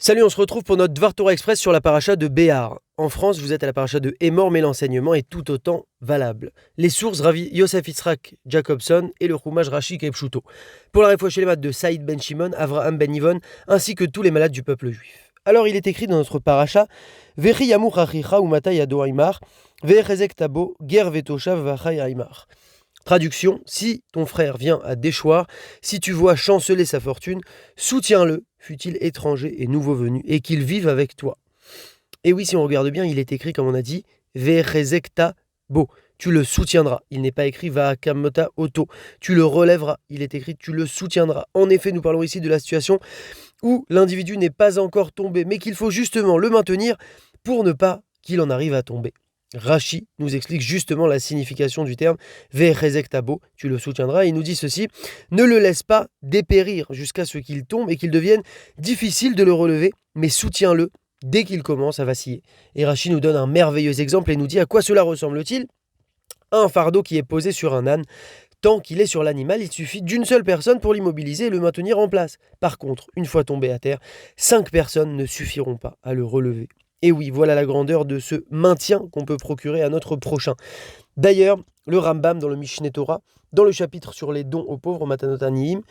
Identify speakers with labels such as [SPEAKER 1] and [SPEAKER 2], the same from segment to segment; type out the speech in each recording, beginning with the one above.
[SPEAKER 1] Salut, on se retrouve pour notre Dvar Torah Express sur la paracha de Béar. En France, vous êtes à la paracha de Hémor, mais l'enseignement est tout autant valable. Les sources, Ravi Yosef Yitzhak Jacobson et le Chumash Rashi Kepshuto. Pour la réfouach les de Saïd ben Shimon, Avraham ben Yvon, ainsi que tous les malades du peuple juif. Alors il est écrit dans notre paracha Vechi yamur achicha umata yado aimar, ve'echezek tabo, ger vetoshav vachay aimar. Traduction, si ton frère vient à déchoir, si tu vois chanceler sa fortune, soutiens-le, fût-il étranger et nouveau venu, et qu'il vive avec toi. Et oui, si on regarde bien, il est écrit, comme on a dit, Ve'echezekta bo, tu le soutiendras. Il n'est pas écrit Va'akamota oto, tu le relèveras. Il est écrit, tu le soutiendras. En effet, nous parlons ici de la situation où l'individu n'est pas encore tombé, mais qu'il faut justement le maintenir pour ne pas qu'il en arrive à tomber. Rashi nous explique justement la signification du terme Ve'echezek tabo, tu le soutiendras. Il nous dit ceci, ne le laisse pas dépérir jusqu'à ce qu'il tombe et qu'il devienne difficile de le relever, mais soutiens-le dès qu'il commence à vaciller. Et Rashi nous donne un merveilleux exemple et nous dit à quoi cela ressemble-t-il ? Un fardeau qui est posé sur un âne. Tant qu'il est sur l'animal, il suffit d'une seule personne pour l'immobiliser et le maintenir en place. Par contre, une fois tombé à terre, 5 personnes ne suffiront pas à le relever. Et oui, voilà la grandeur de ce maintien qu'on peut procurer à notre prochain. D'ailleurs, le Rambam dans le Mishneh Torah, dans le chapitre sur les dons aux pauvres, Matanot Aniyim,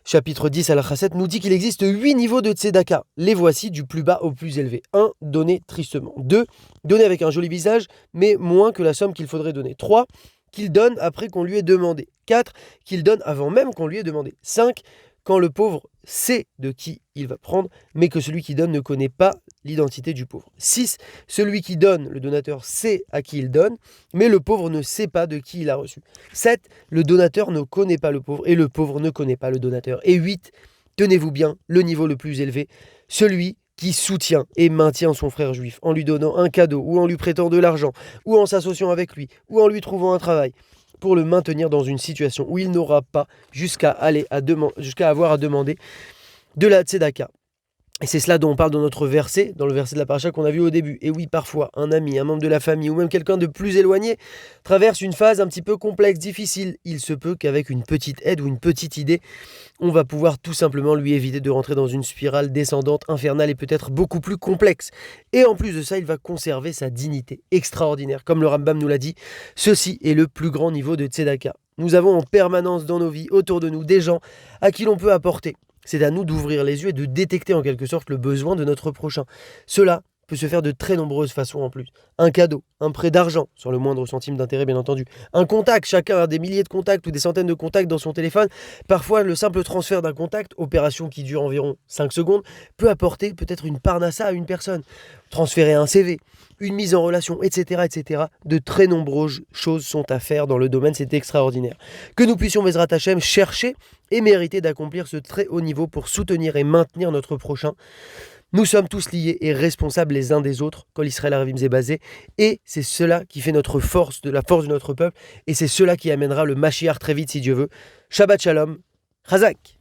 [SPEAKER 1] chapitre 10 à la Chasset, nous dit qu'il existe 8 niveaux de tzedaka. Les voici du plus bas au plus élevé. 1. Donner tristement. 2. Donner avec un joli visage, mais moins que la somme qu'il faudrait donner. 3. Qu'il donne après qu'on lui ait demandé. 4. Qu'il donne avant même qu'on lui ait demandé. 5. Quand le pauvre sait de qui il va prendre, mais que celui qui donne ne connaît pas l'identité du pauvre. 6. Celui qui donne, le donateur sait à qui il donne, mais le pauvre ne sait pas de qui il a reçu. 7. Le donateur ne connaît pas le pauvre, et le pauvre ne connaît pas le donateur. Et 8. Tenez-vous bien, le niveau le plus élevé, celui qui soutient et maintient son frère juif en lui donnant un cadeau, ou en lui prêtant de l'argent, ou en s'associant avec lui, ou en lui trouvant un travail, pour le maintenir dans une situation où il n'aura pas jusqu'à avoir à demander de la tzedaka. Et c'est cela dont on parle dans notre verset, dans le verset de la paracha qu'on a vu au début. Et oui, parfois, un ami, un membre de la famille ou même quelqu'un de plus éloigné traverse une phase un petit peu complexe, difficile. Il se peut qu'avec une petite aide ou une petite idée, on va pouvoir tout simplement lui éviter de rentrer dans une spirale descendante, infernale et peut-être beaucoup plus complexe. Et en plus de ça, il va conserver sa dignité extraordinaire. Comme le Rambam nous l'a dit, ceci est le plus grand niveau de tzedaka. Nous avons en permanence dans nos vies, autour de nous, des gens à qui l'on peut apporter. C'est à nous d'ouvrir les yeux et de détecter en quelque sorte le besoin de notre prochain. Cela peut se faire de très nombreuses façons en plus. Un cadeau, un prêt d'argent, sur le moindre centime d'intérêt bien entendu. Un contact, chacun a des milliers de contacts ou des centaines de contacts dans son téléphone. Parfois, le simple transfert d'un contact, opération qui dure environ 5 secondes, peut apporter peut-être une parnassa à une personne. Transférer un CV, une mise en relation, etc., etc. De très nombreuses choses sont à faire dans le domaine, c'est extraordinaire. Que nous puissions, Bezrat Hashem, chercher et mériter d'accomplir ce très haut niveau pour soutenir et maintenir notre prochain. Nous sommes tous liés et responsables les uns des autres, quand l'Israël Arvim est basé, et c'est cela qui fait notre force, de la force de notre peuple, et c'est cela qui amènera le Mashiach très vite si Dieu veut. Shabbat Shalom, Chazak.